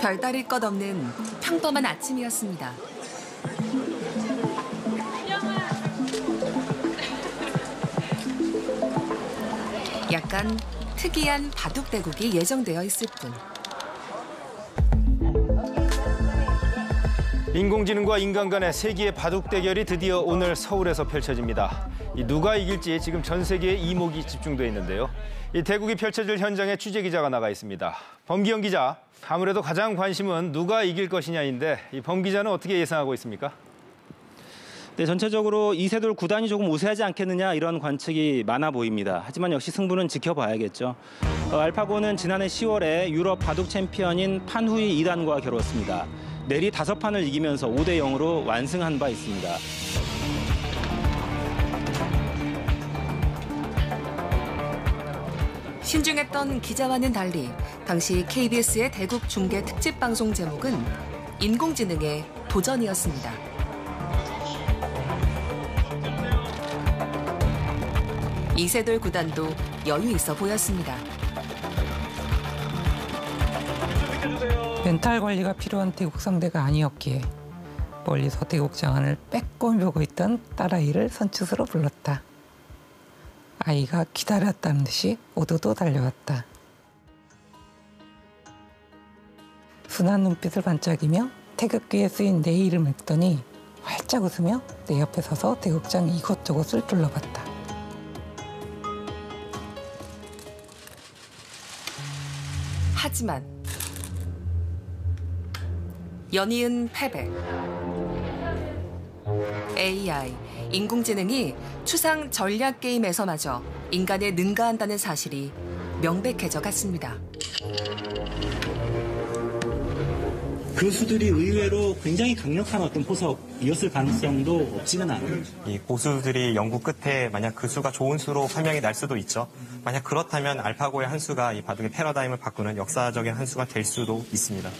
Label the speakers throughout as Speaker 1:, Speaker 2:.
Speaker 1: 별다를 것 없는 평범한 아침이었습니다. 약간 특이한 바둑대국이 예정되어 있을 뿐.
Speaker 2: 인공지능과 인간 간의 세기의 바둑 대결이 드디어 오늘 서울에서 펼쳐집니다. 누가 이길지 지금 전 세계에 이목이 집중돼 있는데요. 이 대국이 펼쳐질 현장에 취재 기자가 나가 있습니다. 범기영 기자, 아무래도 가장 관심은 누가 이길 것이냐인데 이 범 기자는 어떻게 예상하고 있습니까?
Speaker 3: 네, 전체적으로 이세돌 구단이 조금 우세하지 않겠느냐 이런 관측이 많아 보입니다. 하지만 역시 승부는 지켜봐야겠죠. 알파고는 지난해 10월에 유럽 바둑 챔피언인 판후이 2단과 겨뤘습니다. 내리 5판을 이기면서 5대 0으로 완승한 바 있습니다.
Speaker 1: 신중했던 기자와는 달리 당시 KBS의 대국 중계 특집 방송 제목은 인공지능의 도전이었습니다. 이세돌 구단도 여유 있어 보였습니다.
Speaker 4: 멘탈 관리가 필요한 대국 상대가 아니었기에 멀리서 대국 장안을 빼꼼히 보고 있던 딸아이를 선뜻으로 불렀다. 아이가 기다렸다는 듯이 오도도 달려왔다. 순한 눈빛을 반짝이며 태극기에 쓰인 내 이름을 읽더니 활짝 웃으며 내 옆에 서서 대국장 이것저것을 둘러봤다.
Speaker 1: 하지만 연이은 패배. AI, 인공지능이 추상 전략 게임에서마저 인간에 능가한다는 사실이 명백해져 갔습니다.
Speaker 5: 그 수들이 의외로 굉장히 강력한 어떤 포석이었을 가능성도 없지는 않아요.
Speaker 6: 이 고수들이 연구 끝에 만약 그 수가 좋은 수로 판명이 날 수도 있죠. 만약 그렇다면 알파고의 한 수가 이 바둑의 패러다임을 바꾸는 역사적인 한 수가 될 수도 있습니다.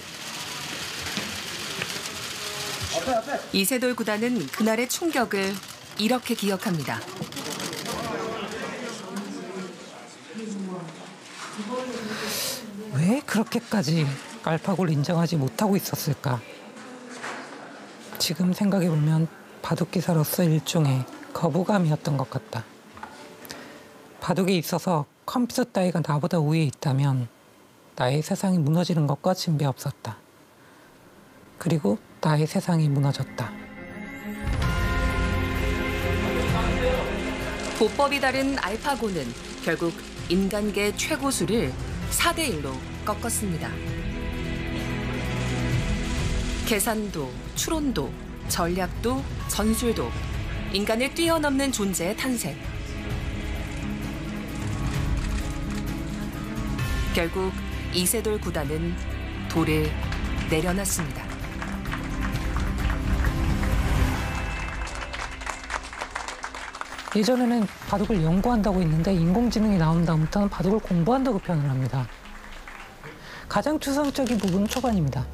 Speaker 1: 이세돌 구단은 그날의 충격을 이렇게 기억합니다.
Speaker 4: 왜 그렇게까지 알파고를 인정하지 못하고 있었을까? 지금 생각해보면 바둑기사로서 일종의 거부감이었던 것 같다. 바둑에 있어서 컴퓨터 따위가 나보다 우위에 있다면 나의 세상이 무너지는 것과 진배 없었다. 그리고 나의 세상이 무너졌다.
Speaker 1: 보법이 다른 알파고는 결국 인간계 최고수를 4대 1로 꺾었습니다. 계산도, 추론도, 전략도, 전술도, 인간을 뛰어넘는 존재의 탄생. 결국 이세돌 구단은 돌을 내려놨습니다.
Speaker 4: 예전에는 바둑을 연구한다고 했는데 인공지능이 나온 다음부터는 바둑을 공부한다고 표현을 합니다. 가장 추상적인 부분은 초반입니다.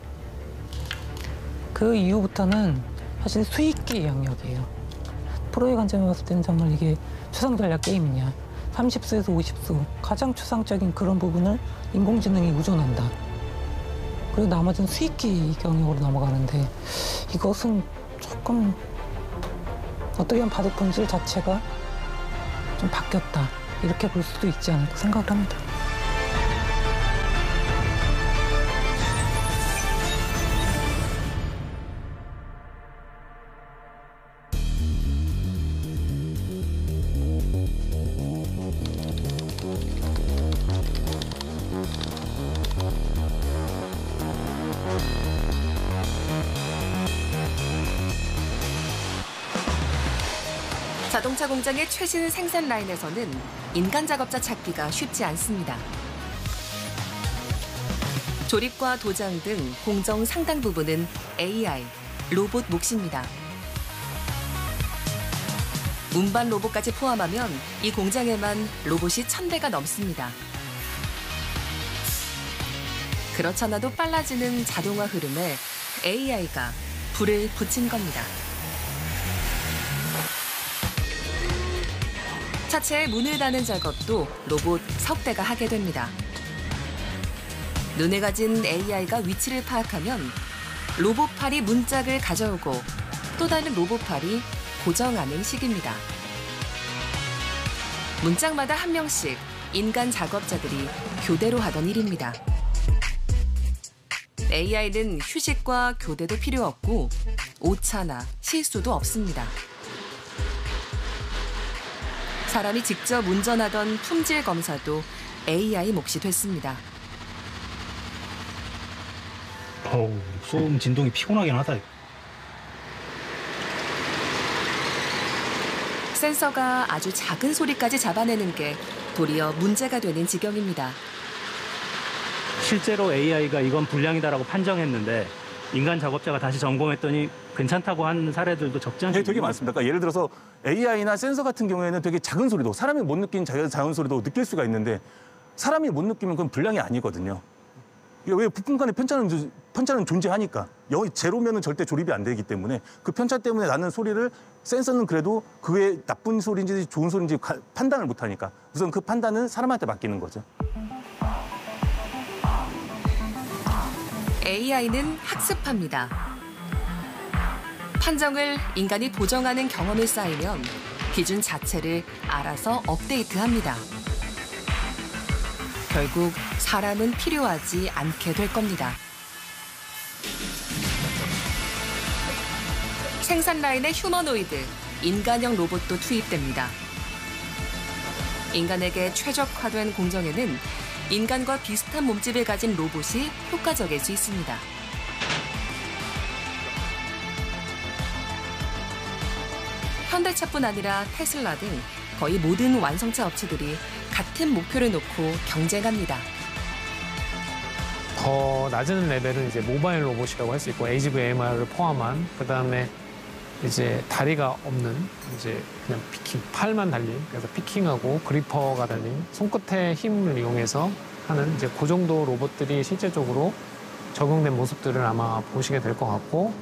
Speaker 4: 그 이후부터는 사실 수익기 영역이에요. 프로의 관점에 봤을 때는 정말 이게 추상 전략 게임이냐. 30수에서 50수 가장 추상적인 그런 부분을 인공지능이 의존한다. 그리고 나머지는 수익기 영역으로 넘어가는데 이것은 조금 어떻게 보면 바둑 본질 자체가 좀 바뀌었다. 이렇게 볼 수도 있지 않을까 생각을 합니다.
Speaker 1: 자동차 공장의 최신 생산 라인에서는 인간 작업자 찾기가 쉽지 않습니다. 조립과 도장 등 공정 상당 부분은 AI, 로봇 몫입니다. 운반 로봇까지 포함하면 이 공장에만 로봇이 1,000대가 넘습니다. 그렇잖아도 빨라지는 자동화 흐름에 AI가 불을 붙인 겁니다. 차체에 문을 다는 작업도 로봇 석 대가 하게 됩니다. 눈에 가진 AI가 위치를 파악하면 로봇팔이 문짝을 가져오고 또 다른 로봇팔이 고정하는 식입니다. 문짝마다 한 명씩 인간 작업자들이 교대로 하던 일입니다. AI는 휴식과 교대도 필요 없고 오차나 실수도 없습니다. 사람이 직접 운전하던 품질 검사도 AI 몫이 됐습니다.
Speaker 5: 소음 진동이 피곤하긴 하다.
Speaker 1: 센서가 아주 작은 소리까지 잡아내는 게 도리어 문제가 되는 지경입니다.
Speaker 3: 실제로 AI가 이건 불량이다라고 판정했는데 인간 작업자가 다시 점검했더니 괜찮다고 한 사례들도 적지 않습니까?
Speaker 7: 되게 많습니다. 그러니까 예를 들어서 AI나 센서 같은 경우에는 되게 작은 소리도 사람이 못 느끼는 작은 소리도 느낄 수가 있는데 사람이 못 느끼면 그건 불량이 아니거든요. 왜 부품 간의 편차는 존재하니까. 제로면은 절대 조립이 안 되기 때문에 그 편차 때문에 나는 소리를 센서는 그래도 그게 나쁜 소리인지 좋은 소리인지 판단을 못 하니까 우선 그 판단은 사람한테 맡기는 거죠.
Speaker 1: AI는 학습합니다. 판정을 인간이 보정하는 경험이 쌓이면 기준 자체를 알아서 업데이트합니다. 결국 사람은 필요하지 않게 될 겁니다. 생산 라인에 휴머노이드, 인간형 로봇도 투입됩니다. 인간에게 최적화된 공정에는 인간과 비슷한 몸집을 가진 로봇이 효과적일 수 있습니다. 현대차뿐 아니라 테슬라 등 거의 모든 완성차 업체들이 같은 목표를 놓고 경쟁합니다.
Speaker 8: 더 낮은 레벨은 이제 모바일 로봇이라고 할 수 있고 AGV-AMR을 포함한 그다음에 이제 다리가 없는 이제 그냥 피킹, 팔만 달린 그래서 피킹하고 그리퍼가 달린 손끝의 힘을 이용해서 하는 이제 그 정도 로봇들이 실제적으로 적용된 모습들을 아마 보시게 될 것 같고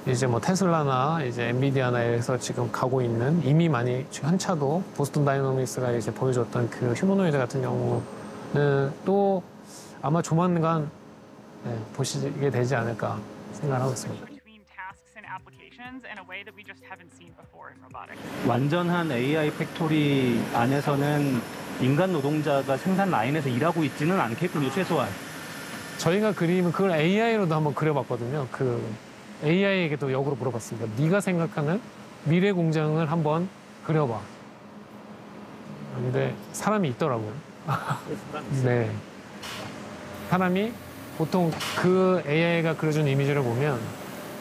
Speaker 8: 이제 뭐 테슬라나 이제 엔비디아나에서 지금 가고 있는 이미 많이 현차도 보스턴 다이너믹스가 이제 보여줬던 그 휴머노이드 같은 경우는 또 아마 조만간 보시게 되지 않을까 생각하고 있습니다.
Speaker 3: 완전한 AI 팩토리 안에서는 인간 노동자가 생산 라인에서 일하고 있지는 않겠군요, 최소한.
Speaker 8: 저희가 그림은 그걸 AI로도 한번 그려봤거든요. 그 AI에게도 역으로 물어봤습니다. 네가 생각하는 미래 공장을 한번 그려봐. 근데 사람이 있더라고요. 네. 사람이 보통 그 AI가 그려준 이미지를 보면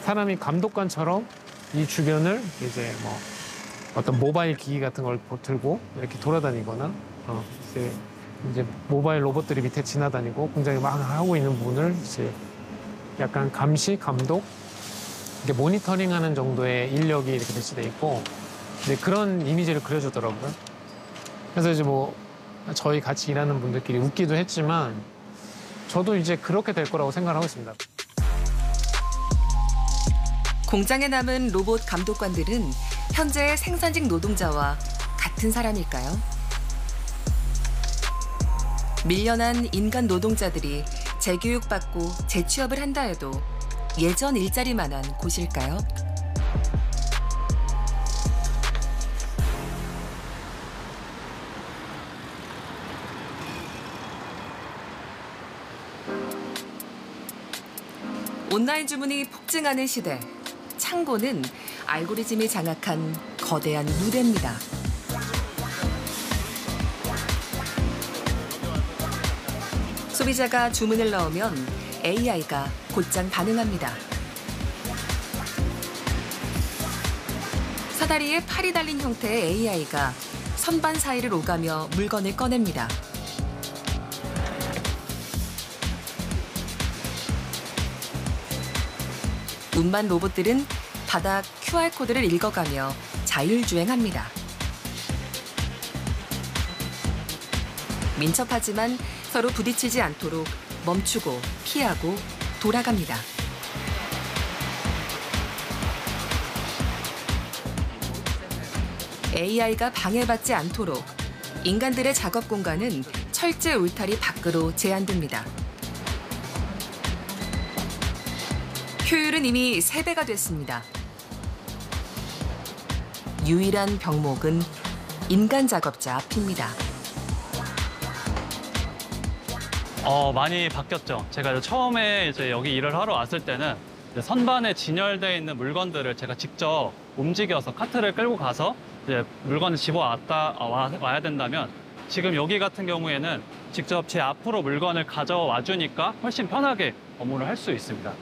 Speaker 8: 사람이 감독관처럼 이 주변을 이제 뭐 어떤 모바일 기기 같은 걸 들고 이렇게 돌아다니거나 이제 모바일 로봇들이 밑에 지나다니고 공장에 막 하고 있는 부분을 이제 약간 감시, 감독, 이게 모니터링하는 정도의 인력이 이렇게 배치돼 있고 이제 그런 이미지를 그려주더라고요. 그래서 이제 뭐 저희 같이 일하는 분들끼리 웃기도 했지만 저도 이제 그렇게 될 거라고 생각을 하고 있습니다.
Speaker 1: 공장에 남은 로봇 감독관들은 현재의 생산직 노동자와 같은 사람일까요? 밀려난 인간 노동자들이 재교육받고 재취업을 한다 해도 예전 일자리만한 곳일까요? 온라인 주문이 폭증하는 시대. 창고는 알고리즘이 장악한 거대한 무대입니다. 소비자가 주문을 넣으면 AI가 곧장 반응합니다. 사다리에 팔이 달린 형태의 AI가 선반 사이를 오가며 물건을 꺼냅니다. 운반 로봇들은 바닥 QR코드를 읽어가며 자율주행합니다. 민첩하지만 서로 부딪히지 않도록 멈추고 피하고 돌아갑니다. AI가 방해받지 않도록 인간들의 작업 공간은 철제 울타리 밖으로 제한됩니다. 효율은 이미 3배가 됐습니다. 유일한 병목은 인간 작업자 앞입니다.
Speaker 9: 많이 바뀌었죠. 제가 처음에 여기 일을 하러 왔을 때는 선반에 진열되어 있는 물건들을 제가 직접 움직여서 카트를 끌고 가서 물건을 와야 된다면 지금 여기 같은 경우에는 직접 제 앞으로 물건을 가져와 주니까 훨씬 편하게 업무를 할 수 있습니다.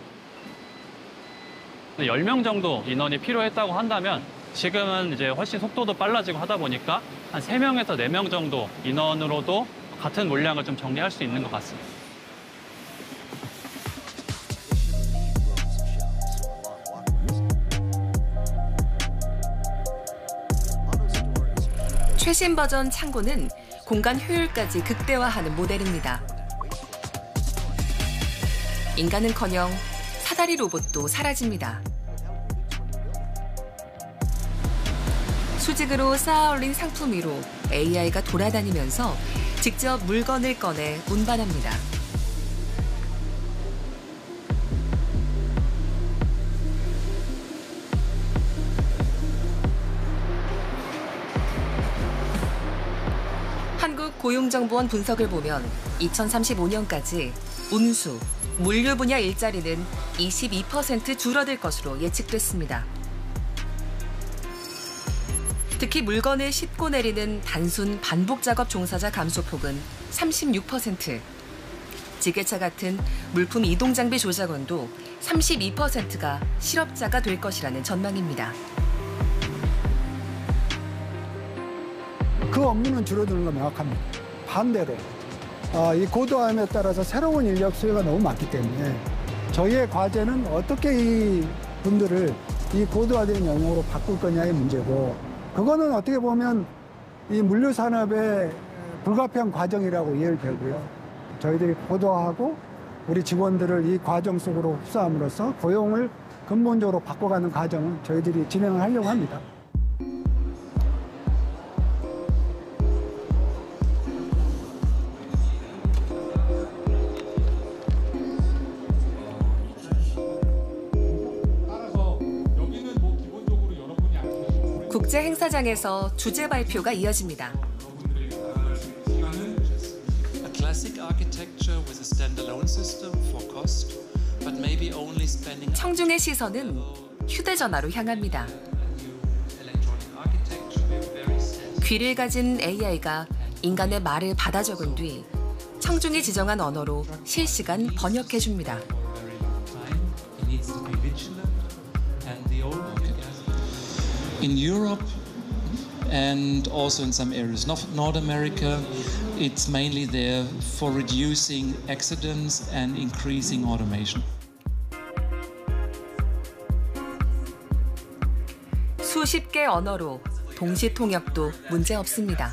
Speaker 9: 10명 정도 인원이 필요했다고 한다면 지금은 훨씬 속도도 빨라지고 하다 보니까 한 3명에서 4명 정도 인원으로도 같은 물량을 좀 정리할 수 있는 것 같습니다.
Speaker 1: 최신 버전 창고는 공간 효율까지 극대화하는 모델입니다. 인간은커녕 사다리 로봇도 사라집니다. 수직으로 쌓아 올린 상품 위로 AI가 돌아다니면서 직접 물건을 꺼내 운반합니다. 한국고용정보원 분석을 보면 2035년까지 운수, 물류 분야 일자리는 22% 줄어들 것으로 예측됐습니다. 특히 물건을 싣고 내리는 단순 반복 작업 종사자 감소폭은 36%, 지게차 같은 물품 이동 장비 조작원도 32%가 실업자가 될 것이라는 전망입니다.
Speaker 10: 그 업무는 줄어드는 건 명확합니다. 반대로 이 고도화함에 따라서 새로운 인력 수요가 너무 많기 때문에 저희의 과제는 어떻게 이 분들을 이 고도화된 영역으로 바꿀 거냐의 문제고, 그거는 어떻게 보면 이 물류 산업의 불가피한 과정이라고 이해되고요. 저희들이 고도화하고 우리 직원들을 이 과정 속으로 흡수함으로써 고용을 근본적으로 바꿔가는 과정을 저희들이 진행을 하려고 합니다.
Speaker 1: 국제 행사장에서 주제 발표가 이어집니다. 청중의 시선은 휴대전화로 향합니다. 귀를 가진 AI가 인간의 말을 받아 적은 뒤 청중이 지정한 언어로 실시간 번역해줍니다.
Speaker 11: In Europe and also in some areas, North America, it's mainly there for reducing accidents and increasing automation.
Speaker 1: 수십 개 언어로 동시 통역도 문제 없습니다.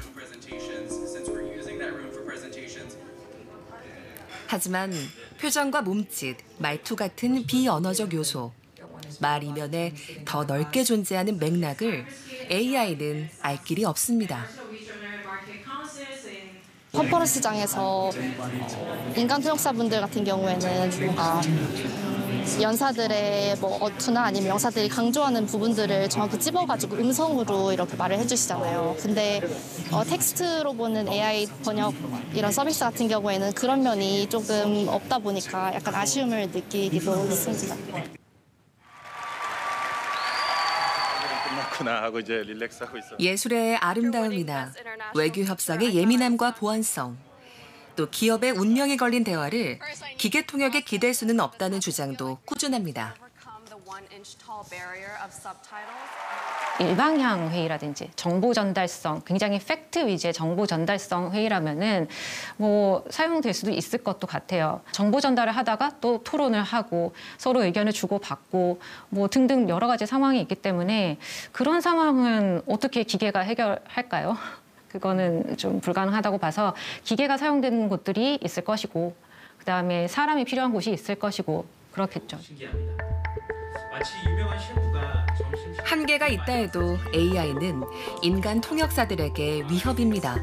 Speaker 1: 하지만 표정과 몸짓, 말투 같은 비언어적 요소, 말 이면에 더 넓게 존재하는 맥락을 AI는 알 길이 없습니다.
Speaker 12: 컨퍼런스장에서 인간 통역사분들 같은 경우에는 뭔가 연사들의 어투나 아니면 영사들이 강조하는 부분들을 정확히 찝어가지고 음성으로 이렇게 말을 해주시잖아요. 근데 텍스트로 보는 AI 번역 이런 서비스 같은 경우에는 그런 면이 조금 없다 보니까 약간 아쉬움을 느끼기도 했습니다.
Speaker 13: 하고 이제 릴렉스하고 있어.
Speaker 1: 예술의 아름다움이나 외교 협상의 예민함과 보안성, 또 기업의 운명에 걸린 대화를 기계 통역에 기댈 수는 없다는 주장도 꾸준합니다.
Speaker 13: 일방향 회의라든지 정보 전달성, 굉장히 팩트 위주의 정보 전달성 회의라면은 뭐 사용될 수도 있을 것도 같아요. 정보 전달을 하다가 또 토론을 하고 서로 의견을 주고받고 뭐 등등 여러 가지 상황이 있기 때문에 그런 상황은 어떻게 기계가 해결할까요? 그거는 좀 불가능하다고 봐서 기계가 사용되는 곳들이 있을 것이고 그다음에 사람이 필요한 곳이 있을 것이고 그렇겠죠.
Speaker 3: 마치 유명한 셰프가
Speaker 1: 한계가 있다 해도 AI는 인간 통역사들에게 위협입니다.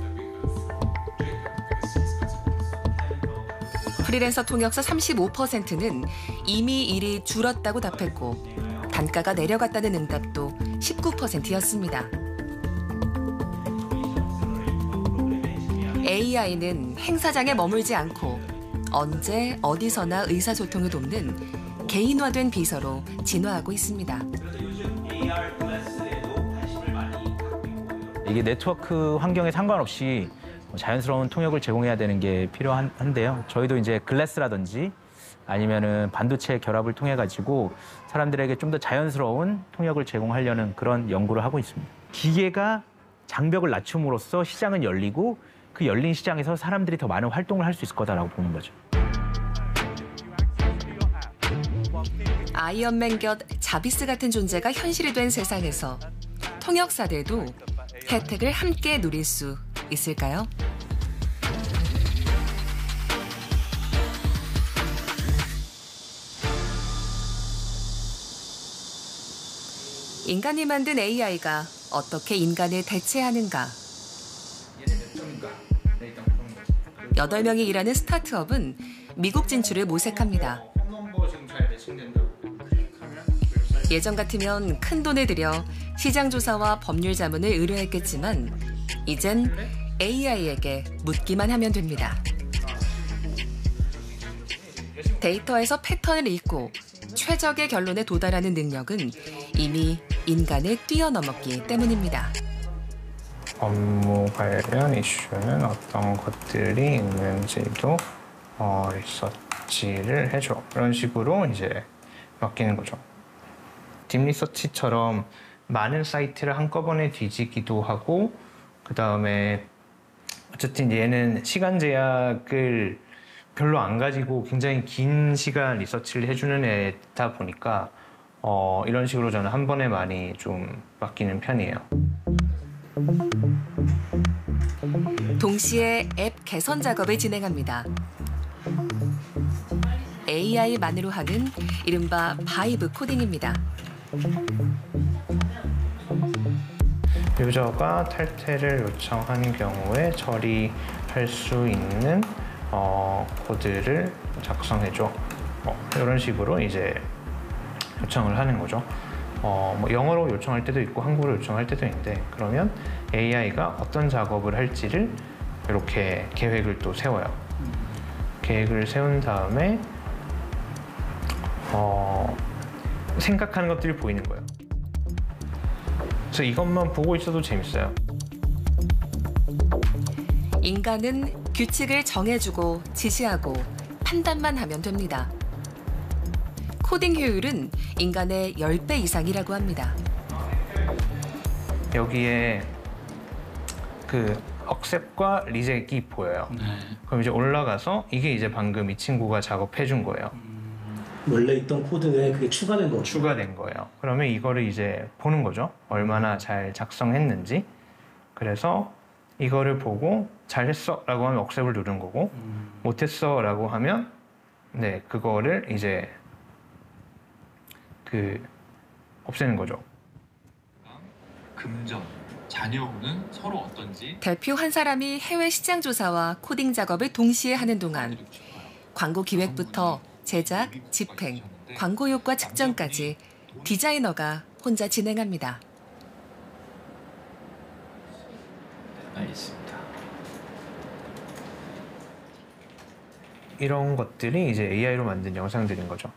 Speaker 1: 프리랜서 통역사 35%는 이미 일이 줄었다고 답했고 단가가 내려갔다는 응답도 19%였습니다. AI는 행사장에 머물지 않고 언제 어디서나 의사소통을 돕는 개인화된 비서로 진화하고 있습니다.
Speaker 14: 이게 네트워크 환경에 상관없이 자연스러운 통역을 제공해야 되는 게 필요한데요. 저희도 이제 글래스라든지 아니면은 반도체 결합을 통해 가지고 사람들에게 좀 더 자연스러운 통역을 제공하려는 그런 연구를 하고 있습니다. 기계가 장벽을 낮춤으로써 시장은 열리고 그 열린 시장에서 사람들이 더 많은 활동을 할 수 있을 거다라고 보는 거죠.
Speaker 1: 아이언맨 곁 자비스 같은 존재가 현실이 된 세상에서 통역사들도 혜택을 함께 누릴 수 있을까요? 인간이 만든 AI가 어떻게 인간을 대체하는가? 8명이 일하는 스타트업은 미국 진출을 모색합니다. 예전 같으면 큰 돈을 들여 시장 조사와 법률 자문을 의뢰했겠지만 이젠 AI에게 묻기만 하면 됩니다. 데이터에서 패턴을 읽고 최적의 결론에 도달하는 능력은 이미 인간을 뛰어넘었기 때문입니다.
Speaker 15: 업무 관련 이슈는 어떤 것들이 있는지도 리서치를 해줘. 이런 식으로 이제 바뀌는 거죠. 딥리서치처럼 많은 사이트를 한꺼번에 뒤지기도 하고 그 다음에 어쨌든 얘는 시간 제약을 별로 안 가지고 굉장히 긴 시간 리서치를 해주는 애다 보니까 이런 식으로 저는 한 번에 많이 좀 바뀌는 편이에요.
Speaker 1: 동시에 앱 개선 작업을 진행합니다. AI만으로 하는 이른바 바이브 코딩입니다.
Speaker 15: 유저가 탈퇴를 요청한 경우에 처리할 수 있는 코드를 작성해줘. 이런 식으로 이제 요청을 하는 거죠. 뭐 영어로 요청할 때도 있고 한국어로 요청할 때도 있는데 그러면 AI가 어떤 작업을 할지를 이렇게 계획을 또 세워요. 계획을 세운 다음에 생각하는 것들이 보이는 거예요. 그래서 이것만 보고 있어도 재밌어요.
Speaker 1: 인간은 규칙을 정해주고 지시하고 판단만 하면 됩니다. 코딩 효율은 인간의 10배 이상이라고 합니다.
Speaker 15: 여기에 그 accept과 reject이 보여요. 그럼 이제 올라가서 이게 이제 방금 이 친구가 작업해 준 거예요.
Speaker 5: 원래 있던 코드에 그게 추가된 거죠?
Speaker 15: 추가된 거예요. 그러면 이거를 이제 보는 거죠. 얼마나 잘 작성했는지. 그래서 이거를 보고 잘했어 라고 하면 accept을 누른 거고 못했어 라고 하면 네 그거를 이제 없애는 거죠.
Speaker 16: 금전, 자녀우는 서로 어떤지
Speaker 1: 대표 한 사람이 해외 시장 조사와 코딩 작업을 동시에 하는 동안 광고 기획부터 제작, 집행, 광고 효과 측정까지 디자이너가 혼자 진행합니다.
Speaker 15: 알겠습니다. 이런 것들이 이제 AI로 만든 영상들인 거죠.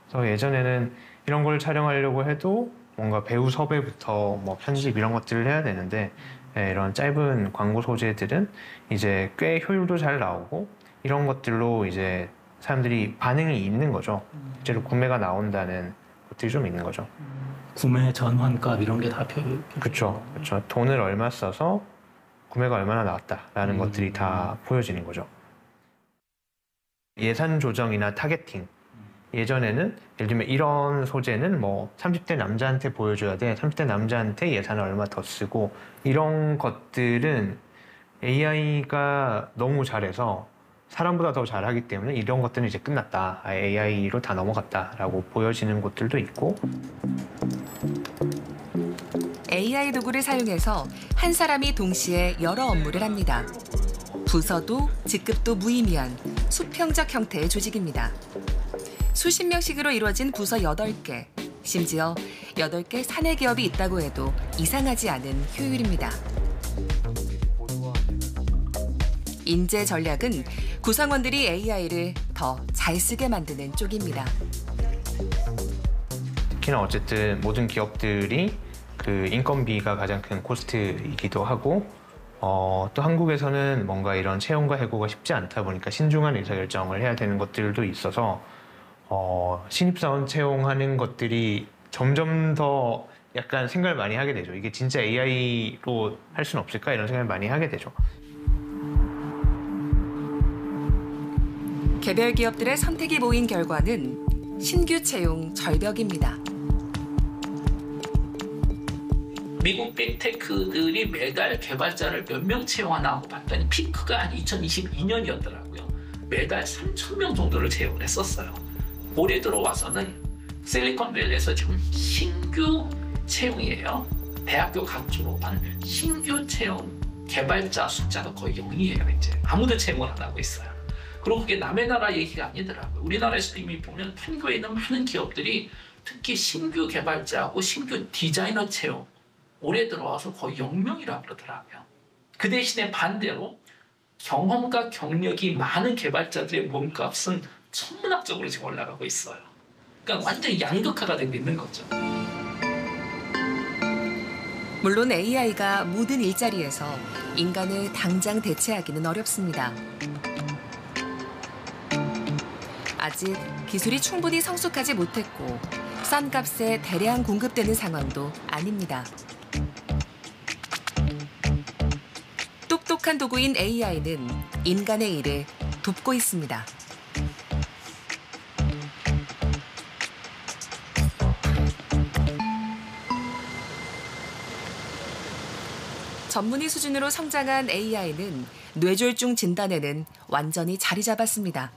Speaker 15: 그래서 예전에는 이런 걸 촬영하려고 해도 뭔가 배우 섭외부터 뭐 편집 이런 것들을 해야 되는데 이런 짧은 광고 소재들은 이제 꽤 효율도 잘 나오고 이런 것들로 이제 사람들이 반응이 있는 거죠. 실제로 구매가 나온다는 것들이 좀 있는 거죠.
Speaker 17: 구매 전환값 이런 게 다
Speaker 15: 그렇죠. 그렇죠. 돈을 얼마 써서 구매가 얼마나 나왔다라는 것들이 다 보여지는 거죠. 예산 조정이나 타겟팅. 예전에는 예를 들면 이런 소재는 뭐 30대 남자한테 보여줘야 돼. 30대 남자한테 예산을 얼마 더 쓰고 이런 것들은 AI가 너무 잘해서 사람보다 더 잘하기 때문에 이런 것들은 이제 끝났다. AI로 다 넘어갔다라고 보여지는 곳들도 있고.
Speaker 1: AI 도구를 사용해서 한 사람이 동시에 여러 업무를 합니다. 부서도 직급도 무의미한 수평적 형태의 조직입니다. 수십 명씩으로 이루어진 부서 8개, 심지어 8개 사내 기업이 있다고 해도 이상하지 않은 효율입니다. 인재 전략은 구성원들이 AI를 더 잘 쓰게 만드는 쪽입니다.
Speaker 15: 특히나 어쨌든 모든 기업들이 그 인건비가 가장 큰 코스트이기도 하고 또 한국에서는 뭔가 이런 채용과 해고가 쉽지 않다 보니까 신중한 의사결정을 해야 되는 것들도 있어서 신입사원 채용하는 것들이 점점 더 약간 생각을 많이 하게 되죠. 이게 진짜 AI로 할 수는 없을까 이런 생각을 많이 하게 되죠.
Speaker 1: 개별 기업들의 선택이 모인 결과는 신규 채용 절벽입니다.
Speaker 17: 미국 빅테크들이 매달 개발자를 몇 명 채용하나 하고 봤더니 피크가 한 2022년이었더라고요. 매달 3,000명 정도를 채용을 했었어요. 올해 들어와서는 실리콘밸리에서 지금 신규 채용이에요. 대학교 각 졸업한 신규 채용 개발자 숫자가 거의 0이에요. 이제 아무도 채용을 안 하고 있어요. 그리고 그게 남의 나라 얘기가 아니더라고요. 우리나라에서 이미 보면 판교에 있는 많은 기업들이 특히 신규 개발자하고 신규 디자이너 채용 올해 들어와서 거의 0명이라고 그러더라고요. 그 대신에 반대로 경험과 경력이 많은 개발자들의 몸값은 천문학적으로 지금 올라가고 있어요. 그러니까 완전히 양극화가 되고 있는 거죠.
Speaker 1: 물론 AI가 모든 일자리에서 인간을 당장 대체하기는 어렵습니다. 아직 기술이 충분히 성숙하지 못했고 싼 값에 대량 공급되는 상황도 아닙니다. 똑똑한 도구인 AI는 인간의 일을 돕고 있습니다. 전문의 수준으로 성장한 AI는 뇌졸중 진단에는 완전히 자리 잡았습니다.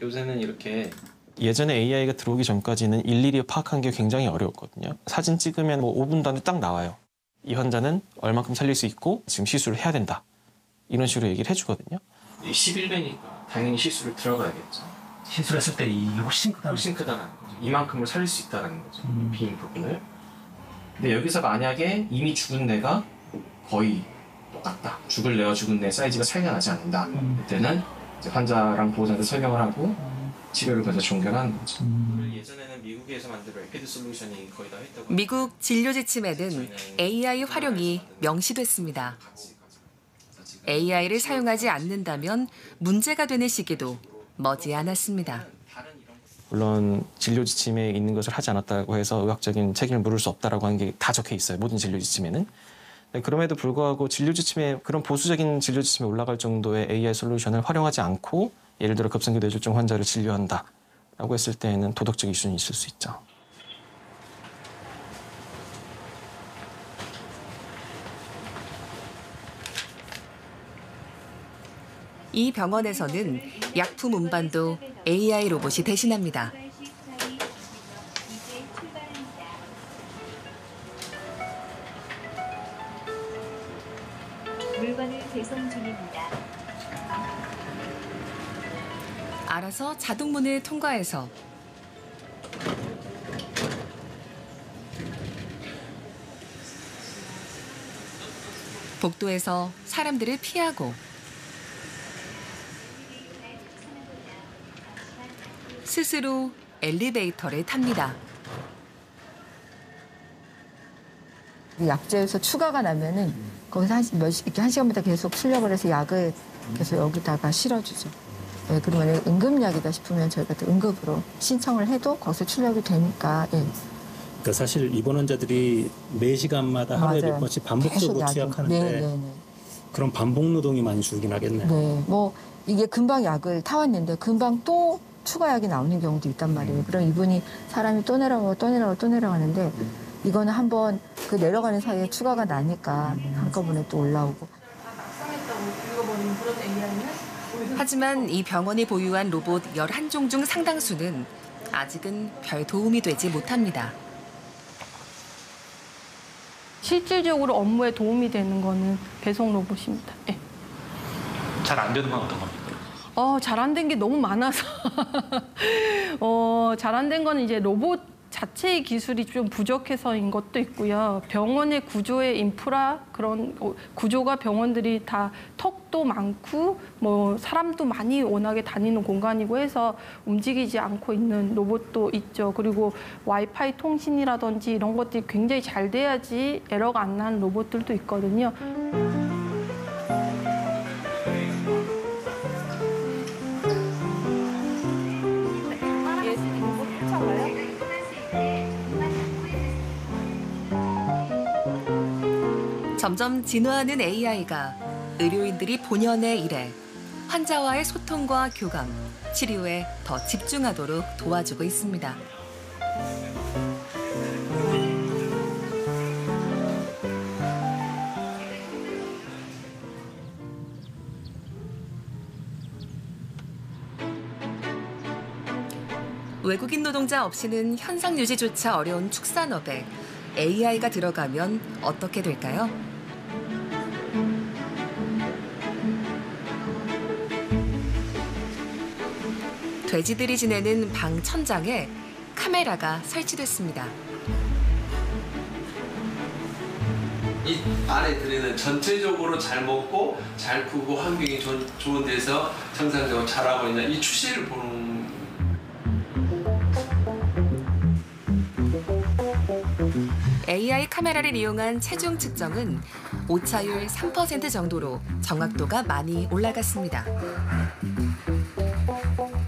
Speaker 18: 요새는 이렇게 예전에 AI가 들어오기 전까지는 일일이 파악한 게 굉장히 어려웠거든요. 사진 찍으면 뭐 5분 안에 딱 나와요. 이 환자는 얼마큼 살릴 수 있고 지금 시술을 해야 된다. 이런 식으로 얘기를 해주거든요.
Speaker 17: 11배니까 당연히 시술을 들어가야겠죠. 시술했을 때 이 훨씬
Speaker 18: 크다는 거죠. 이만큼을 살릴 수 있다는 거죠. 빈 부분을. 근데 여기서 만약에 이미 죽은 뇌가 거의 똑같다. 죽을 뇌와 죽은 뇌 사이즈가 차이가 나지 않는다. 그때는 이제 환자랑 보호자한테 설명을 하고 치료를 먼저 종결하는 거죠. 예전에는 미국에서 만든 레피드 솔루션이 거의 다 했다고.
Speaker 1: 미국 진료 지침에는 AI 활용이 명시됐습니다. AI를 사용하지 않는다면 문제가 되는 시기도 머지않았습니다.
Speaker 18: 물론 진료 지침에 있는 것을 하지 않았다고 해서 의학적인 책임을 물을 수 없다라고 하는 게 다 적혀 있어요. 모든 진료 지침에는. 그럼에도 불구하고 진료 지침에 그런 보수적인 진료 지침에 올라갈 정도의 AI 솔루션을 활용하지 않고 예를 들어 급성기 뇌졸중 환자를 진료한다라고 했을 때에는 도덕적 이슈는 있을 수 있죠.
Speaker 1: 이 병원에서는 약품 운반도 AI 로봇이 대신합니다.
Speaker 19: 물건을 배송 중입니다.
Speaker 1: 알아서 자동문을 통과해서 복도에서 사람들을 피하고 스스로 엘리베이터를 tab니다.
Speaker 20: 약제에서 추가가 나면은 거기서 한 시간마다 계속 출력을 해서 약을 계속 여기다가 실어주죠. 예, 그러면 응급약이다 싶으면 저희가 또 응급으로 신청을 해도 거기서 출력이 되니까. 예.
Speaker 7: 그러니까 사실 입원 환자들이 매 시간마다 하루에 몇 번씩 반복적으로 투약하는데 그런 반복 노동이 많이 줄긴 하겠네요.
Speaker 20: 네, 뭐 이게 금방 약을 타왔는데 금방 또 추가 약이 나오는 경우도 있단 말이에요. 그럼 이분이 사람이 또 내려가는데 이거는 한번 그 내려가는 사이에 추가가 나니까 한꺼번에 또 올라오고.
Speaker 1: 하지만 이 병원이 보유한 로봇 11종 중 상당수는 아직은 별 도움이 되지 못합니다.
Speaker 21: 실질적으로 업무에 도움이 되는 거는 배송 로봇입니다. 네.
Speaker 22: 잘 안 되는 건 어떤 겁니까?
Speaker 21: 잘 안 된 게 너무 많아서 잘 안 된 거는 이제 로봇 자체의 기술이 좀 부족해서인 것도 있고요. 병원의 구조의 인프라 그런 구조가 병원들이 다 턱도 많고 뭐 사람도 많이 워낙에 다니는 공간이고 해서 움직이지 않고 있는 로봇도 있죠. 그리고 와이파이 통신이라든지 이런 것들이 굉장히 잘 돼야지 에러가 안 나는 로봇들도 있거든요.
Speaker 1: 점점 진화하는 AI가 의료인들이 본연의 일에 환자와의 소통과 교감, 치료에 더 집중하도록 도와주고 있습니다. 외국인 노동자 없이는 현상 유지조차 어려운 축산업에 AI가 들어가면 어떻게 될까요? 돼지들이 지내는 방 천장에 카메라가 설치됐습니다.
Speaker 23: 이 안에 들어있는 전체적으로 잘 먹고 잘 크고 환경이 좋은 데서 정상적으로 자라고 있는 이 추세를 보는.
Speaker 1: AI 카메라를 이용한 체중 측정은 오차율 3% 정도로 정확도가 많이 올라갔습니다.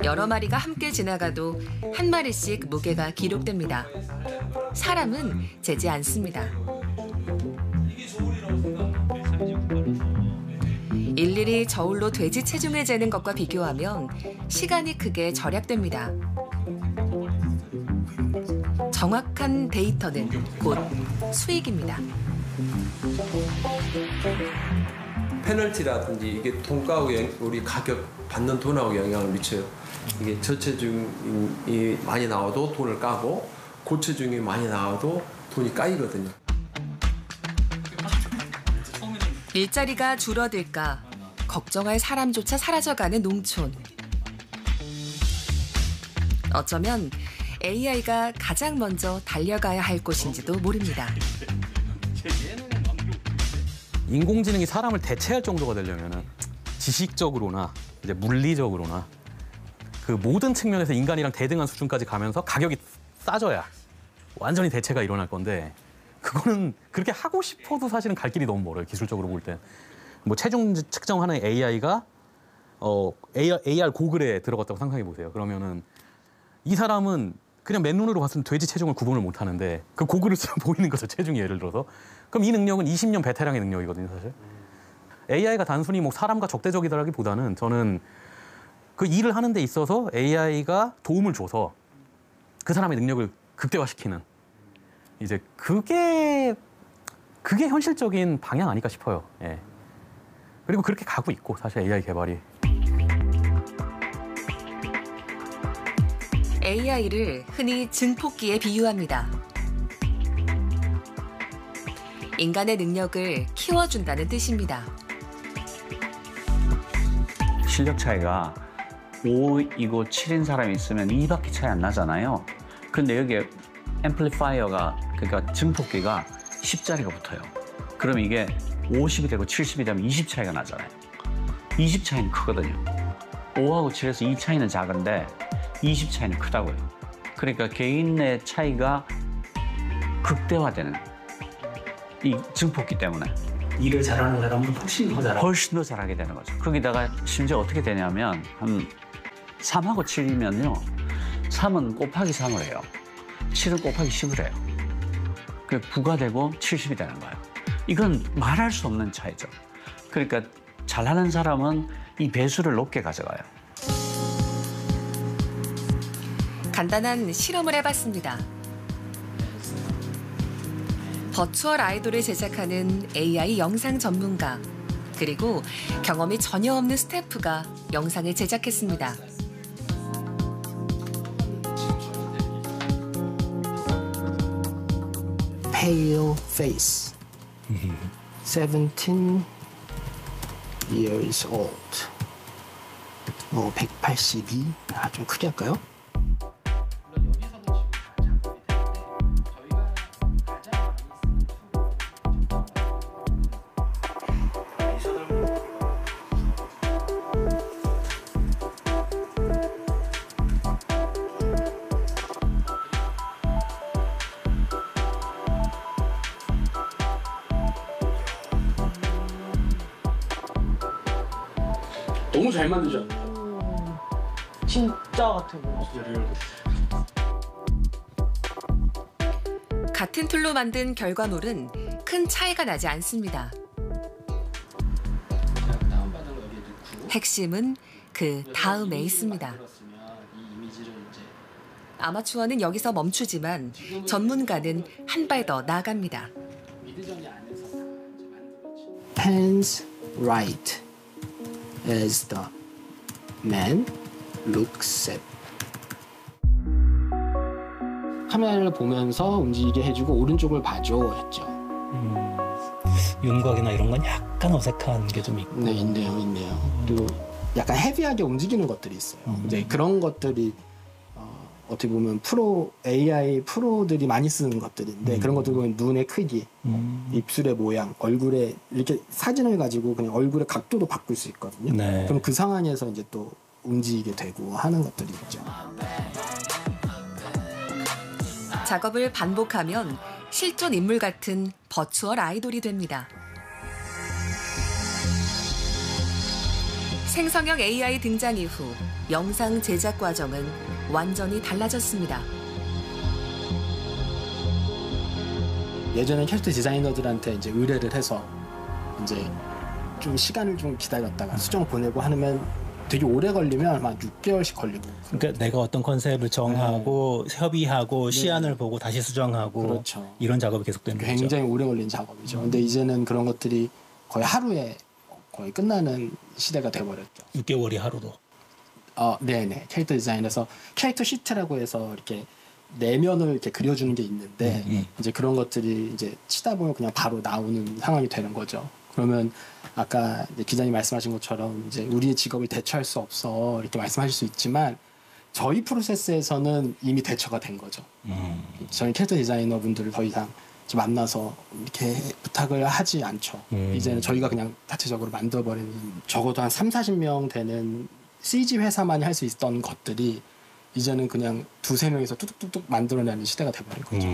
Speaker 1: 여러 마리가 함께 지나가도 한 마리씩 무게가 기록됩니다. 사람은 재지 않습니다. 일일이 저울로 돼지 체중을 재는 것과 비교하면 시간이 크게 절약됩니다. 정확한 데이터는 곧 수익입니다.
Speaker 23: 페널티라든지 이게 돈가하고 우리 가격 받는 돈하고 영향을 미쳐요. 이게 저체중이 많이 나와도 돈을 까고 고체중이 많이 나와도 돈이 까이거든요.
Speaker 1: 일자리가 줄어들까 걱정할 사람조차 사라져가는 농촌. 어쩌면 AI가 가장 먼저 달려가야 할 곳인지도 모릅니다.
Speaker 24: 인공지능이 사람을 대체할 정도가 되려면 지식적으로나 이제 물리적으로나 그 모든 측면에서 인간이랑 대등한 수준까지 가면서 가격이 싸져야 완전히 대체가 일어날 건데 그거는 그렇게 하고 싶어도 사실은 갈 길이 너무 멀어요. 기술적으로 볼 때. 뭐 체중 측정하는 AI가 AR 고글에 들어갔다고 상상해 보세요. 그러면은 이 사람은 그냥 맨눈으로 봤을 때 돼지 체중을 구분을 못 하는데 그 고글을 쓰면 보이는 거죠. 체중이 예를 들어서. 그럼 이 능력은 20년 베테랑의 능력이거든요, 사실. AI가 단순히 뭐 사람과 적대적이다라기보다는 저는 그 일을 하는 데 있어서 AI가 도움을 줘서 그 사람의 능력을 극대화시키는 이제 그게 현실적인 방향 아닐까 싶어요. 예. 그리고 그렇게 가고 있고 사실 AI 개발이.
Speaker 1: AI를 흔히 증폭기에 비유합니다. 인간의 능력을 키워준다는 뜻입니다.
Speaker 25: 실력 차이가 5이고 7인 사람이 있으면 2밖에 차이 안 나잖아요. 근데 여기에 앰플리파이어가 그러니까 증폭기가 10짜리가 붙어요. 그럼 이게 50이 되고 70이 되면 20 차이가 나잖아요. 20 차이는 크거든요. 5하고 7에서 2 차이는 작은데 20 차이는 크다고요. 그러니까 개인의 차이가 극대화되는 이 증폭기 때문에
Speaker 24: 일을 잘하는 사람은 훨씬 더 잘하고
Speaker 25: 훨씬 더 잘하게 되는 거죠. 거기다가 심지어 어떻게 되냐면 한 3하고 7이면요. 3은 곱하기 3을 해요. 7은 곱하기 10을 해요. 그 9가 되고 70이 되는 거예요. 이건 말할 수 없는 차이죠. 그러니까 잘하는 사람은 이 배수를 높게 가져가요.
Speaker 1: 간단한 실험을 해봤습니다. 버추얼 아이돌을 제작하는 AI 영상 전문가, 그리고 경험이 전혀 없는 스태프가 영상을 제작했습니다.
Speaker 2: Pale face. 17 years old. 182. 좀 크게 할까요?
Speaker 4: 너무 잘 만들지 않나요? 진짜 같아 보여.
Speaker 1: 같은 툴로 만든 결과물은 큰 차이가 나지 않습니다. 핵심은 그 다음에 있습니다. 아마추어는 여기서 멈추지만 전문가는 한 발 더 나아갑니다.
Speaker 2: Hands right as the man looks at. 카메라를 보면서 움직이게 해주고 오른쪽을 봐줘 했죠.
Speaker 5: 윤곽이나 이런 건 약간 어색한 게 좀 있고.
Speaker 2: 네, 있네요. 그리고 약간 헤비하게 움직이는 것들이 있어요. 이제 그런 것들이 어떻게 보면 AI 프로들이 많이 쓰는 것들인데 그런 것들 보면 눈의 크기, 입술의 모양, 얼굴에 이렇게 사진을 가지고 그냥 얼굴의 각도도 바꿀 수 있거든요.
Speaker 5: 네.
Speaker 2: 그럼 그 상황에서 이제 또 움직이게 되고 하는 것들이 있죠.
Speaker 1: 작업을 반복하면 실존 인물 같은 버추얼 아이돌이 됩니다. 생성형 AI 등장 이후 영상 제작 과정은 완전히 달라졌습니다.
Speaker 2: 예전에 캐릭터 디자이너들한테 이제 의뢰를 해서 이제 좀 시간을 좀 기다렸다가 수정 보내고 하면 되게 오래 걸리면 한 6개월씩 걸리고.
Speaker 5: 그러니까 내가 어떤 컨셉을 정하고 협의하고 시안을 보고 다시 수정하고
Speaker 2: 그렇죠.
Speaker 5: 이런 작업이 계속되는 거죠.
Speaker 2: 굉장히 오래 걸리는 작업이죠. 근데 이제는 그런 것들이 거의 하루에 거의 끝나는 시대가 돼버렸죠.
Speaker 5: 6개월이 하루도.
Speaker 2: 네네. 캐릭터 디자인에서 캐릭터 시트라고 해서 이렇게 내면을 이렇게 그려주는 게 있는데 이제 그런 것들이 이제 치다 보면 그냥 바로 나오는 상황이 되는 거죠. 그러면 아까 이제 기자님 말씀하신 것처럼 이제 우리의 직업을 대처할 수 없어 이렇게 말씀하실 수 있지만 저희 프로세스에서는 이미 대처가 된 거죠. 저희 캐릭터 디자이너 분들을 더 이상 만나서 이렇게 부탁을 하지 않죠. 이제는 저희가 그냥 자체적으로 만들어버리는 적어도 한 30-40명 되는 CG 회사만이 할 수 있던 것들이 이제는 그냥 2-3명에서 뚝뚝뚝뚝 만들어내는 시대가 돼버린 거죠.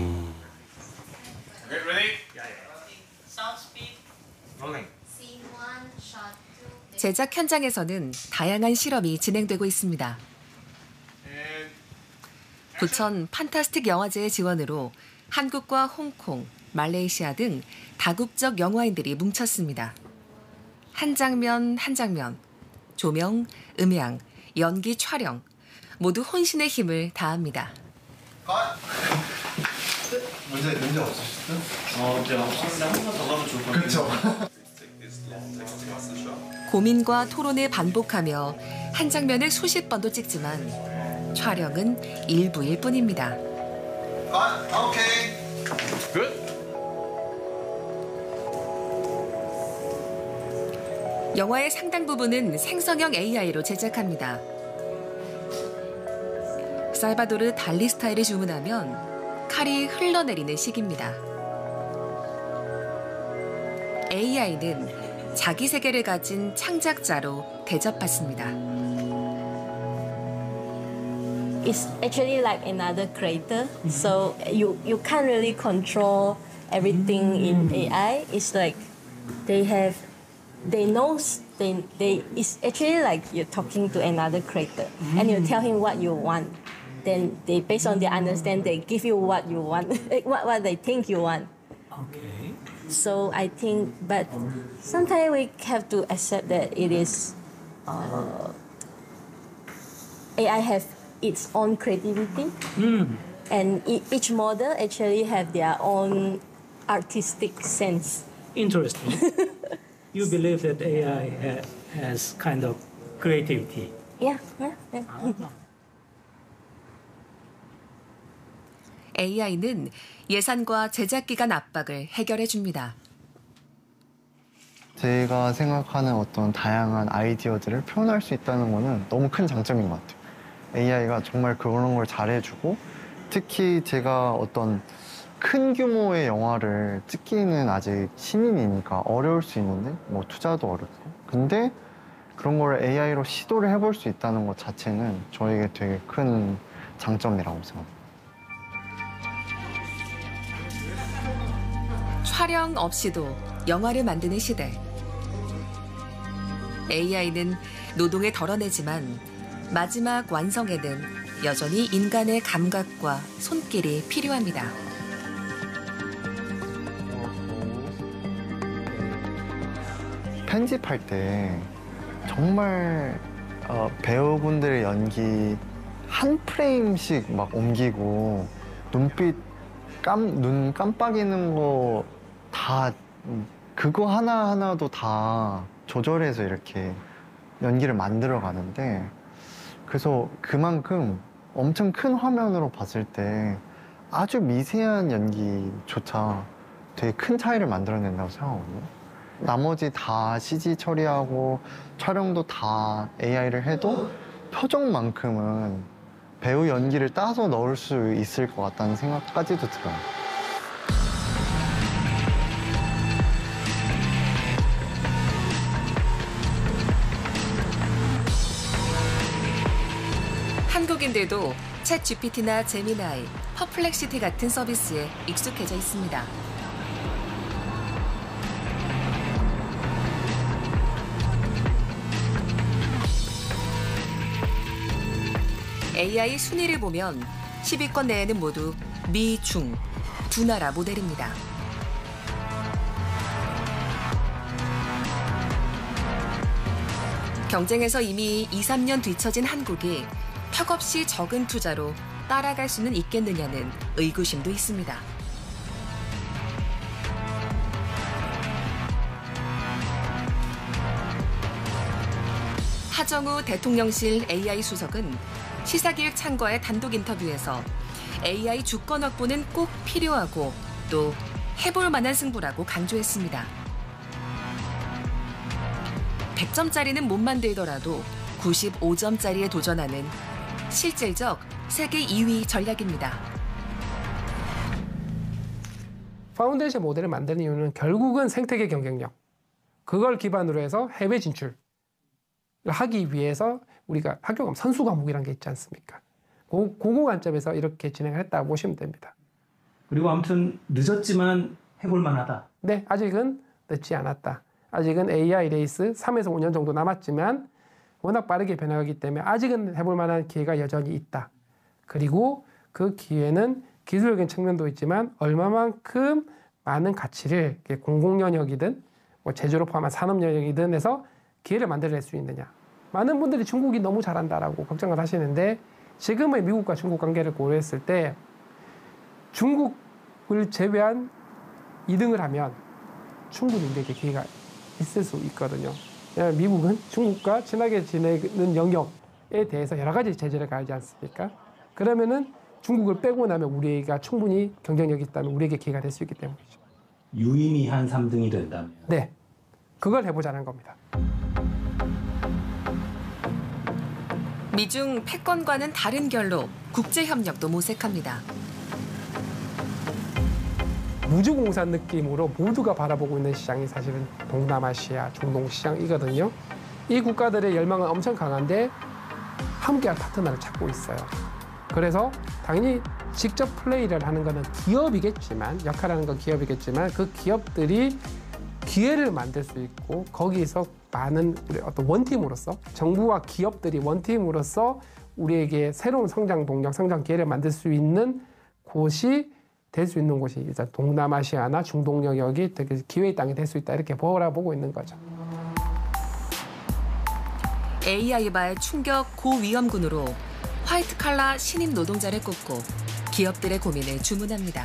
Speaker 1: 제작 현장에서는 다양한 실험이 진행되고 있습니다. 부천 판타스틱 영화제의 지원으로 한국과 홍콩, 말레이시아 등 다국적 영화인들이 뭉쳤습니다. 한 장면 한 장면, 조명, 음향, 연기, 촬영 모두 혼신의 힘을 다합니다.
Speaker 6: 문제 없으시죠?
Speaker 4: 네, 없었는데 한 번 더 가면 좋을 것 같아요.
Speaker 6: 그렇죠.
Speaker 1: 고민과 토론을 반복하며 한 장면을 수십 번도 찍지만 촬영은 일부일 뿐입니다.
Speaker 6: 오케이. 굿.
Speaker 1: 영화의 상당 부분은 생성형 AI로 제작합니다. 살바도르 달리 스타일을 주문하면 칼이 흘러내리는 식입니다. AI는 자기 세계를 가진 창작자로 대접받습니다.
Speaker 8: It's actually like another creator, so you can't really control everything in AI. It's like they have they know it's actually like you're talking to another creator and you tell him what you want. Then they, based on their understanding, they give you what you want, what they think you want.
Speaker 9: Okay.
Speaker 8: So I think, but sometimes we have to accept that it is AI have its own creativity, and each model actually have their own artistic sense.
Speaker 9: Interesting. You believe that AI has kind of creativity?
Speaker 8: Yeah.
Speaker 1: AI는 예산과 제작 기간 압박을 해결해 줍니다.
Speaker 10: 제가 생각하는 어떤 다양한 아이디어들을 표현할 수 있다는 거는 너무 큰 장점인 것 같아요. AI가 정말 그런 걸 잘해주고, 특히 제가 어떤 큰 규모의 영화를 찍기는 아직 신인이니까 어려울 수 있는데, 뭐 투자도 어렵고. 근데 그런 걸 AI로 시도를 해볼 수 있다는 것 자체는 저에게 되게 큰 장점이라고 생각합니다.
Speaker 1: 촬영 없이도 영화를 만드는 시대. AI는 노동에 덜어내지만 마지막 완성에는 여전히 인간의 감각과 손길이 필요합니다.
Speaker 10: 편집할 때 정말 배우분들의 연기 한 프레임씩 막 옮기고 눈 깜빡이는 거 다 그거 하나하나도 다 조절해서 이렇게 연기를 만들어 가는데, 그래서 그만큼 엄청 큰 화면으로 봤을 때 아주 미세한 연기조차 되게 큰 차이를 만들어낸다고 생각하거든요. 나머지 다 CG 처리하고 촬영도 다 AI를 해도 표정만큼은 배우 연기를 따서 넣을 수 있을 것 같다는 생각까지도 들어요.
Speaker 1: 한국인들도 챗 GPT나 제미나이, 퍼플렉시티 같은 서비스에 익숙해져 있습니다. AI 순위를 보면 10위권 내에는 모두 미, 중 두 나라 모델입니다. 경쟁에서 이미 2, 3년 뒤처진 한국이 턱없이 적은 투자로 따라갈 수는 있겠느냐는 의구심도 있습니다. 하정우 대통령실 AI 수석은 시사기획 창과의 단독 인터뷰에서 AI 주권 확보는 꼭 필요하고 또 해볼 만한 승부라고 강조했습니다. 100점짜리는 못 만들더라도 95점짜리에 도전하는 실질적 세계 2위 전략입니다.
Speaker 11: 파운데이션 모델을 만드는 이유는 결국은 생태계 경쟁력, 그걸 기반으로 해서 해외 진출을 하기 위해서 우리가 학교 가면 선수 과목이라는 게 있지 않습니까? 그거 관점에서 이렇게 진행을 했다고 보시면 됩니다.
Speaker 22: 그리고 아무튼 늦었지만 해볼 만하다.
Speaker 11: 네, 아직은 늦지 않았다. 아직은 AI 레이스 3에서 5년 정도 남았지만 워낙 빠르게 변화하기 때문에 아직은 해볼 만한 기회가 여전히 있다. 그리고 그 기회는 기술적인 측면도 있지만 얼마만큼 많은 가치를 공공 영역이든 뭐 제조를 포함한 산업 영역이든 해서 기회를 만들어낼 수 있느냐. 많은 분들이 중국이 너무 잘한다라고 걱정을 하시는데 지금의 미국과 중국 관계를 고려했을 때 중국을 제외한 2등을 하면 충분히 우리에게 기회가 있을 수 있거든요. 왜냐하면 미국은 중국과 친하게 지내는 영역에 대해서 여러 가지 제재를 가하지 않습니까? 그러면은 중국을 빼고 나면 우리가 충분히 경쟁력이 있다면 우리에게 기회가 될 수 있기 때문이죠.
Speaker 22: 유의미한 3등이 된다면.
Speaker 11: 네, 그걸 해보자는 겁니다.
Speaker 1: 미중 패권과는 다른 결로 국제협력도 모색합니다.
Speaker 11: 우주공산 느낌으로 모두가 바라보고 있는 시장이 사실은 동남아시아, 중동 시장이거든요. 이 국가들의 열망은 엄청 강한데 함께할 파트너를 찾고 있어요. 그래서 당연히 직접 플레이를 하는 것은 기업이겠지만, 역할하는 건 기업이겠지만 그 기업들이 기회를 만들 수 있고 거기서 많은 우리 어떤 원팀으로서 정부와 기업들이 원팀으로서 우리에게 새로운 성장 동력, 성장 기회를 만들 수 있는 곳이 될 수 있는 곳이 일단 동남아시아나 중동 영역이 되게 기회의 땅이 될 수 있다 이렇게 바라보고 있는 거죠.
Speaker 1: AI와의 충격 고위험군으로 화이트 칼라 신임 노동자를 꼽고 기업들의 고민을 주문합니다.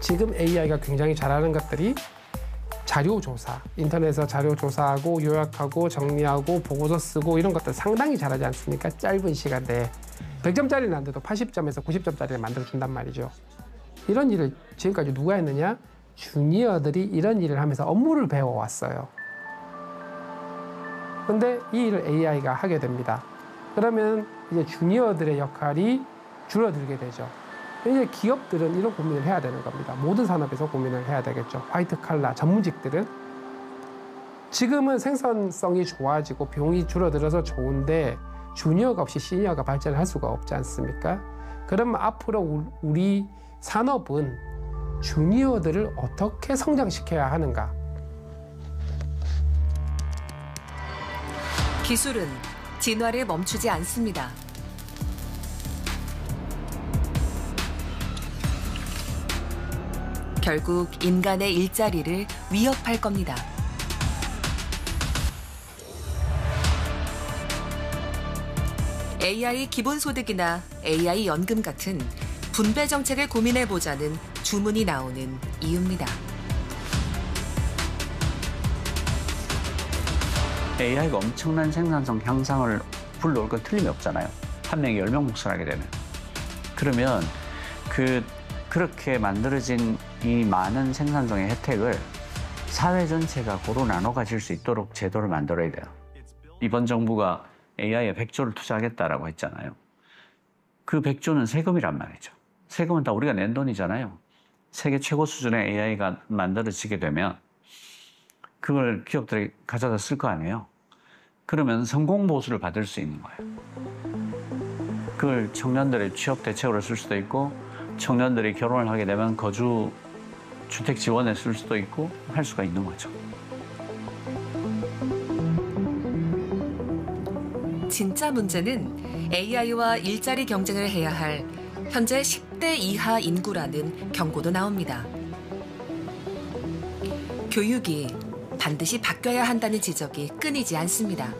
Speaker 11: 지금 AI가 굉장히 잘하는 것들이 자료조사, 인터넷에서 자료 조사하고 요약하고 정리하고 보고서 쓰고 이런 것들 상당히 잘하지 않습니까? 짧은 시간 내에 100점짜리는 안 돼도 80점에서 90점짜리를 만들어준단 말이죠. 이런 일을 지금까지 누가 했느냐? 주니어들이 이런 일을 하면서 업무를 배워왔어요. 근데 이 일을 AI가 하게 됩니다. 그러면 이제 주니어들의 역할이 줄어들게 되죠. 이제 기업들은 이런 고민을 해야 되는 겁니다. 모든 산업에서 고민을 해야 되겠죠. 화이트 칼라 전문직들은 지금은 생산성이 좋아지고 비용이 줄어들어서 좋은데 주니어가 없이 시니어가 발전을 할 수가 없지 않습니까? 그러면 앞으로 우리 산업은 주니어들을 어떻게 성장시켜야 하는가?
Speaker 1: 기술은 진화를 멈추지 않습니다. 결국 인간의 일자리를 위협할 겁니다. AI 기본소득이나 AI 연금 같은 분배 정책을 고민해보자는 주문이 나오는 이유입니다.
Speaker 25: AI가 엄청난 생산성 향상을 불러올 건 틀림이 없잖아요. 한 명이 10명 몫을 하게 되면. 그러면 그렇게 만들어진 이 많은 생산성의 혜택을 사회 전체가 고루 나눠 가질 수 있도록 제도를 만들어야 돼요. 이번 정부가 AI에 100조를 투자하겠다라고 했잖아요. 그 100조는 세금이란 말이죠. 세금은 다 우리가 낸 돈이잖아요. 세계 최고 수준의 AI가 만들어지게 되면 그걸 기업들이 가져다 쓸 거 아니에요. 그러면 성공 보수를 받을 수 있는 거예요. 그걸 청년들의 취업 대책으로 쓸 수도 있고 청년들이 결혼을 하게 되면 거주 주택 지원에 쓸 수도 있고 할 수가 있는 거죠.
Speaker 1: 진짜 문제는 AI와 일자리 경쟁을 해야 할 현재 10대 이하 인구라는 경고도 나옵니다. 교육이 반드시 바뀌어야 한다는 지적이 끊이지 않습니다.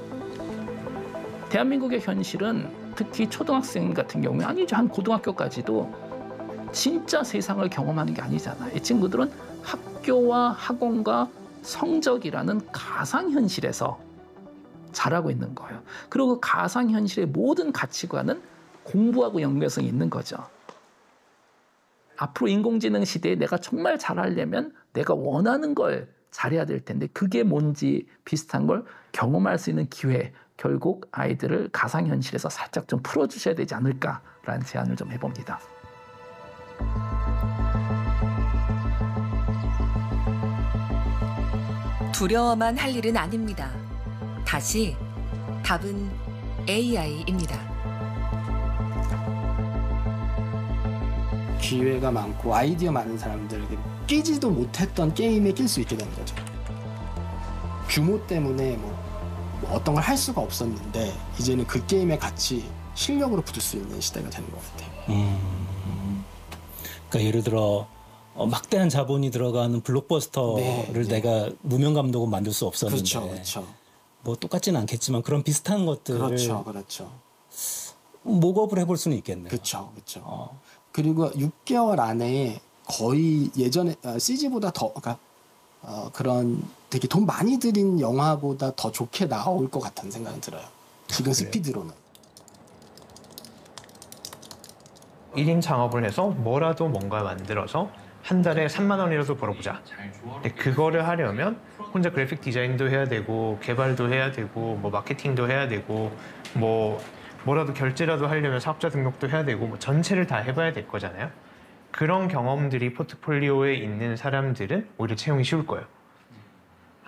Speaker 17: 대한민국의 현실은 특히 초등학생 같은 경우에 아니죠. 한 고등학교까지도 진짜 세상을 경험하는 게 아니잖아요. 이 친구들은 학교와 학원과 성적이라는 가상현실에서 자라고 있는 거예요. 그리고 그 가상현실의 모든 가치관은 공부하고 연관성이 있는 거죠. 앞으로 인공지능 시대에 내가 정말 잘하려면 내가 원하는 걸 잘해야 될 텐데 그게 뭔지 비슷한 걸 경험할 수 있는 기회, 결국 아이들을 가상현실에서 살짝 좀 풀어주셔야 되지 않을까라는 제안을 좀 해봅니다.
Speaker 1: 두려워만 할 일은 아닙니다. 다시 답은 AI입니다.
Speaker 2: 기회가 많고 아이디어 많은 사람들에게 끼지도 못했던 게임에 낄 수 있게 되는 거죠. 규모 때문에 뭐 어떤 걸 할 수가 없었는데 이제는 그 게임의 가치, 실력으로 붙을 수 있는 시대가 되는 것 같아요.
Speaker 3: 그러니까 예를 들어 막대한 자본이 들어가는 블록버스터를 내가 무명 감독은 만들 수 없었는데
Speaker 2: 그렇죠.
Speaker 3: 뭐 똑같지는 않겠지만 그런 비슷한 것들을
Speaker 2: 그렇죠.
Speaker 3: 목업을 해볼 수는 있겠네요.
Speaker 2: 그렇죠. 그리고 6개월 안에 거의 예전에 CG보다 더 그런 되게 돈 많이 들인 영화보다 더 좋게 나올 것 같다는 생각이 들어요. 지금 스피드로는.
Speaker 15: 1인 창업을 해서 뭐라도 뭔가 만들어서 한 달에 3만 원이라도 벌어보자. 근데 그거를 하려면 혼자 그래픽 디자인도 해야 되고 개발도 해야 되고 뭐 마케팅도 해야 되고 뭐라도 결제라도 하려면 사업자 등록도 해야 되고 뭐 전체를 다 해봐야 될 거잖아요. 그런 경험들이 포트폴리오에 있는 사람들은 오히려 채용이 쉬울 거예요.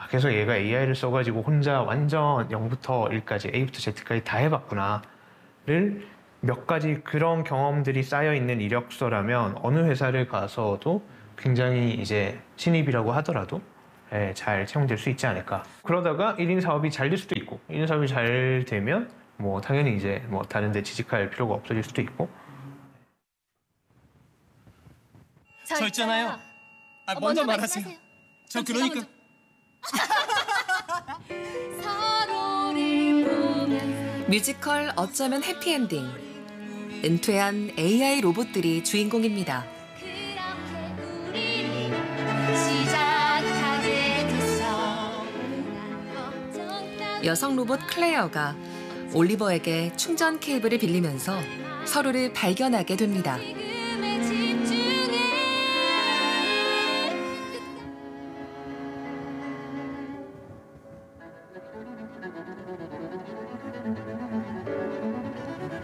Speaker 15: 그래서 얘가 AI를 써가지고 혼자 완전 0부터 1까지 A부터 Z까지 다 해봤구나를 몇 가지 그런 경험들이 쌓여 있는 이력서라면 어느 회사를 가서도 굉장히 이제 신입이라고 하더라도 잘 채용될 수 있지 않을까. 그러다가 1인 사업이 잘 될 수도 있고 1인 사업이 잘 되면 뭐 당연히 이제 뭐 다른 데 취직할 필요가 없어질 수도 있고.
Speaker 12: 저 있잖아요. 먼저 말하세요. 저 그러니까
Speaker 1: 뮤지컬 어쩌면 해피엔딩. 은퇴한 AI 로봇들이 주인공입니다. 여성 로봇 클레어가 올리버에게 충전 케이블을 빌리면서 서로를 발견하게 됩니다.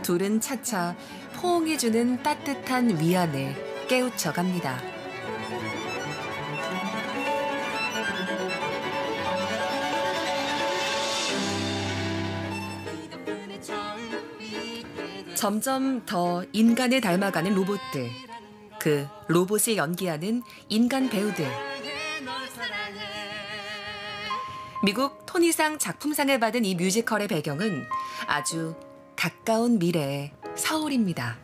Speaker 1: 둘은 차차 포옹해주는 따뜻한 위안을 깨우쳐갑니다. 점점 더 인간을 닮아가는 로봇들. 그 로봇을 연기하는 인간 배우들. 미국 토니상 작품상을 받은 이 뮤지컬의 배경은 아주 가까운 미래의 서울입니다.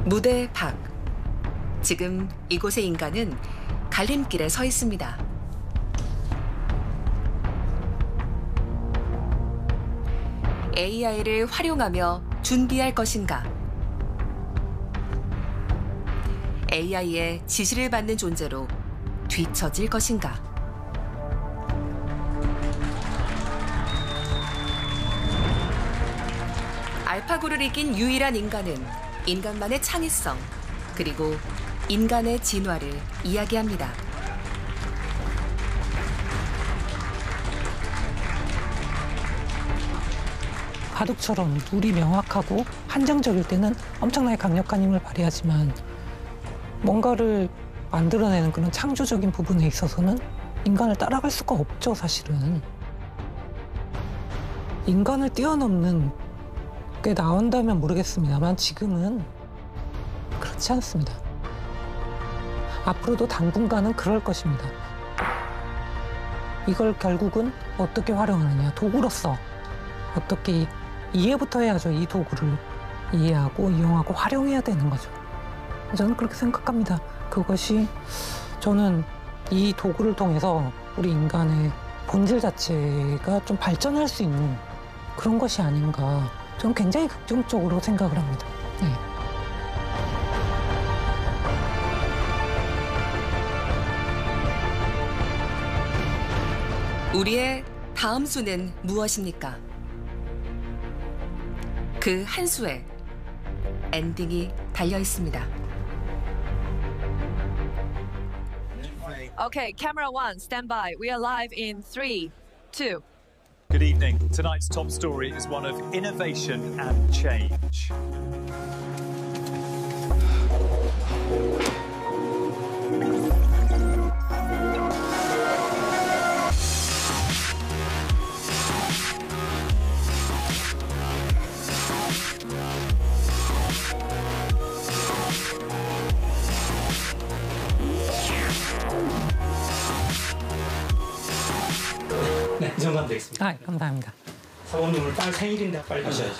Speaker 1: 무대 밖. 지금 이곳의 인간은 갈림길에 서 있습니다. AI를 활용하며 준비할 것인가? AI의 지시를 받는 존재로 뒤처질 것인가? 알파고를 이긴 유일한 인간은 인간만의 창의성, 그리고 인간의 진화를 이야기합니다.
Speaker 13: 바둑처럼 룰이 명확하고 한정적일 때는 엄청나게 강력한 힘을 발휘하지만 뭔가를 만들어내는 그런 창조적인 부분에 있어서는 인간을 따라갈 수가 없죠, 사실은. 인간을 뛰어넘는 게 나온다면 모르겠습니다만 지금은 그렇지 않습니다. 앞으로도 당분간은 그럴 것입니다. 이걸 결국은 어떻게 활용하느냐, 도구로서 어떻게 이해부터 해야죠. 이 도구를 이해하고 이용하고 활용해야 되는 거죠. 저는 그렇게 생각합니다. 그것이 저는 이 도구를 통해서 우리 인간의 본질 자체가 좀 발전할 수 있는 그런 것이 아닌가. 저는 굉장히 긍정적으로 생각을 합니다. 네.
Speaker 1: 우리의 다음 수는 무엇입니까? 그 한 수에 엔딩이 달려 있습니다.
Speaker 14: Okay, camera one, stand by. We are live in 3, 2.
Speaker 16: Good evening. Tonight's top story is one of innovation and change.
Speaker 22: 네, 이 정도 하면 되겠습니다.
Speaker 13: 감사합니다.
Speaker 22: 사모님 오늘 딸 생일인데 빨리 가셔야죠.